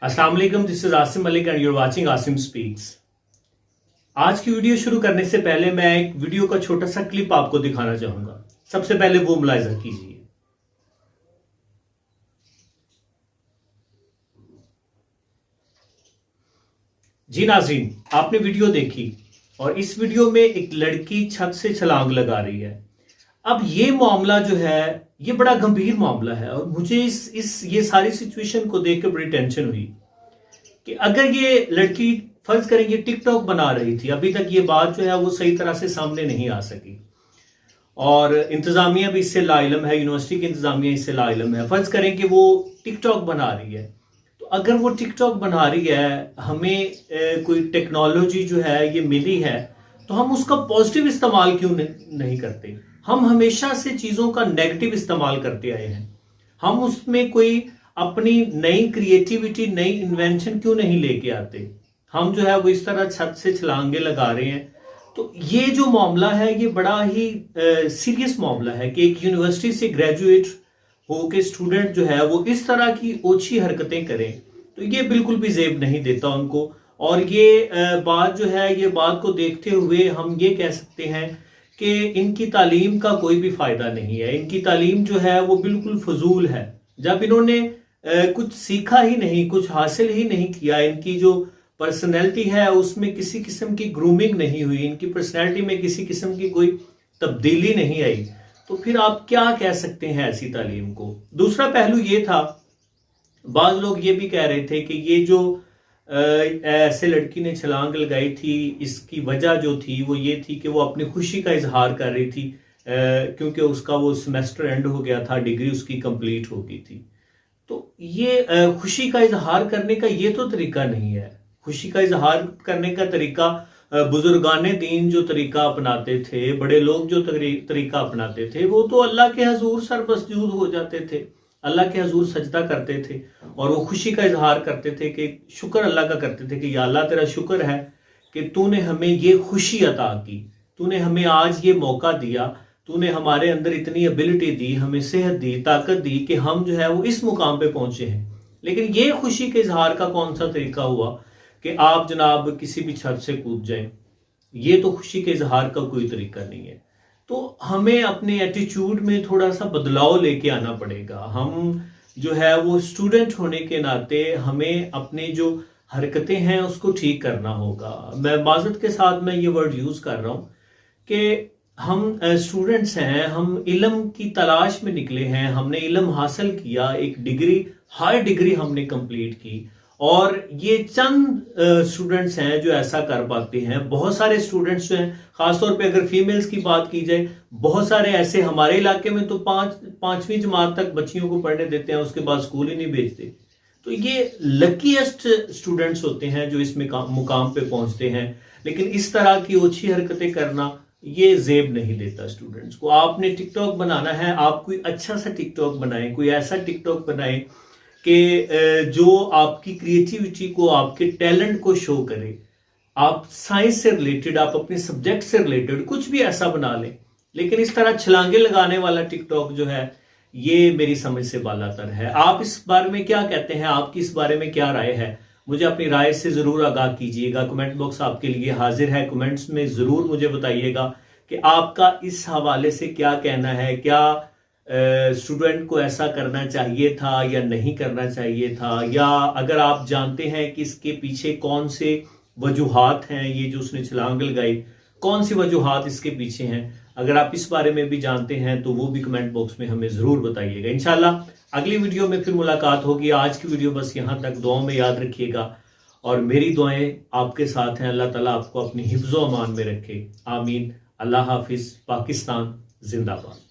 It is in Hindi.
अस्सलाम वालेकुम, this is Asim Malik and your watching Asim speaks. आज की वीडियो शुरू करने से पहले मैं एक वीडियो का छोटा सा क्लिप आपको दिखाना चाहूंगा। सबसे पहले वो मुलाहिजा कीजिए। जी नाज़रीन, आपने वीडियो देखी और इस वीडियो में एक लड़की छत से छलांग लगा रही है। अब ये मामला जो है ये बड़ा गंभीर मामला है और मुझे ये सारी सिचुएशन को देखकर बड़ी टेंशन हुई कि अगर ये लड़की फर्ज करें ये टिकटॉक बना रही थी, अभी तक ये बात जो है वो सही तरह से सामने नहीं आ सकी और इंतजामिया भी इससे लाइलम है, यूनिवर्सिटी की इंतजामिया इससे लाइलम है। फर्ज करें कि वो टिकटॉक बना रही है, तो अगर वो टिकटॉक बना रही है, हमें कोई टेक्नोलॉजी जो है ये मिली है, तो हम उसका पॉजिटिव इस्तेमाल क्यों नहीं करते। हम हमेशा से चीज़ों का नेगेटिव इस्तेमाल करते आए हैं। हम उसमें कोई अपनी नई क्रिएटिविटी, नई इन्वेंशन क्यों नहीं लेके आते। हम जो है वो इस तरह छत से छलांगे लगा रहे हैं। तो ये जो मामला है ये बड़ा ही सीरियस मामला है कि एक यूनिवर्सिटी से ग्रेजुएट हो के स्टूडेंट जो है वो इस तरह की ओछी हरकतें करें, तो ये बिल्कुल भी जेब नहीं देता उनको। और ये बात जो है, ये बात को देखते हुए हम ये कह सकते हैं कि इनकी तालीम का कोई भी फायदा नहीं है। इनकी तालीम जो है वो बिल्कुल फजूल है। जब इन्होंने कुछ सीखा ही नहीं, कुछ हासिल ही नहीं किया, इनकी जो पर्सनैलिटी है उसमें किसी किस्म की ग्रूमिंग नहीं हुई, इनकी पर्सनैलिटी में किसी किस्म की कोई तब्दीली नहीं आई, तो फिर आप क्या कह सकते हैं ऐसी तालीम को। दूसरा पहलू ये था, बाज लोग ये भी कह रहे थे कि ये जो ऐसे लड़की ने छलांग लगाई थी, इसकी वजह जो थी वो ये थी कि वो अपनी खुशी का इजहार कर रही थी क्योंकि उसका वो सेमेस्टर एंड हो गया था, डिग्री उसकी कंप्लीट हो गई थी। तो ये खुशी का इजहार करने का ये तो तरीका नहीं है। खुशी का इजहार करने का तरीका बुजुर्गाने दीन जो तरीका अपनाते थे, बड़े लोग जो तरीका अपनाते थे, वो तो अल्लाह के हजूर सरमसजूद हो जाते थे, अल्लाह के हजूर सजदा करते थे और वो खुशी का इजहार करते थे कि शुक्र अल्लाह का करते थे कि या अल्लाह तेरा शुक्र है कि तूने हमें ये खुशी अता की, तूने हमें आज ये मौका दिया, तूने हमारे अंदर इतनी एबिलिटी दी, हमें सेहत दी, ताकत दी कि हम जो है वो इस मुकाम पे पहुंचे हैं। लेकिन ये खुशी के इजहार का कौन सा तरीका हुआ कि आप जनाब किसी भी छत से कूद जाएं। ये तो खुशी के इजहार का कोई तरीका नहीं है। तो हमें अपने एटीट्यूड में थोड़ा सा बदलाव लेके आना पड़ेगा। हम जो है वो स्टूडेंट होने के नाते हमें अपने जो हरकतें हैं उसको ठीक करना होगा। मैं माजरत के साथ मैं ये वर्ड यूज कर रहा हूँ कि हम स्टूडेंट्स हैं, हम इल्म की तलाश में निकले हैं, हमने इल्म हासिल किया, एक डिग्री, हाई डिग्री हमने कंप्लीट की और ये चंद स्टूडेंट्स हैं जो ऐसा कर पाते हैं। बहुत सारे स्टूडेंट्स जो हैं, खासतौर पे अगर फीमेल्स की बात की जाए, बहुत सारे ऐसे हमारे इलाके में तो पांचवी जमात तक बच्चियों को पढ़ने देते हैं, उसके बाद स्कूल ही नहीं भेजते। तो ये लकीएस्ट स्टूडेंट्स होते हैं जो इस मुकाम पे पहुंचते हैं। लेकिन इस तरह की ओछी हरकतें करना ये जेब नहीं देता स्टूडेंट्स को। आपने टिकटॉक बनाना है, आप कोई अच्छा सा टिकटॉक बनाएं, कोई ऐसा टिकटॉक बनाएं कि जो आपकी क्रिएटिविटी को, आपके टैलेंट को शो करे। आप साइंस से रिलेटेड, आप अपने सब्जेक्ट से रिलेटेड कुछ भी ऐसा बना लें। लेकिन इस तरह छलांगे लगाने वाला टिकटॉक जो है ये मेरी समझ से बालातर है। आप इस बारे में क्या कहते हैं, आपकी इस बारे में क्या राय है? मुझे अपनी राय से जरूर आगाह कीजिएगा। कमेंट बॉक्स आपके लिए हाजिर है, कमेंट्स में जरूर मुझे बताइएगा कि आपका इस हवाले से क्या कहना है। क्या स्टूडेंट को ऐसा करना चाहिए था या नहीं करना चाहिए था, या अगर आप जानते हैं कि इसके पीछे कौन से वजूहात हैं, ये जो उसने छलांग लगाई, कौन सी वजूहात इसके पीछे हैं, अगर आप इस बारे में भी जानते हैं तो वो भी कमेंट बॉक्स में हमें जरूर बताइएगा। इंशाल्लाह अगली वीडियो में फिर मुलाकात होगी। आज की वीडियो बस यहाँ तक। दुआओं में याद रखिएगा और मेरी दुआएं आपके साथ हैं। अल्लाह ताला आपको अपनी हिफ्ज़ो अमान में रखे। आमीन। अल्लाह हाफिज। पाकिस्तान जिंदाबाद।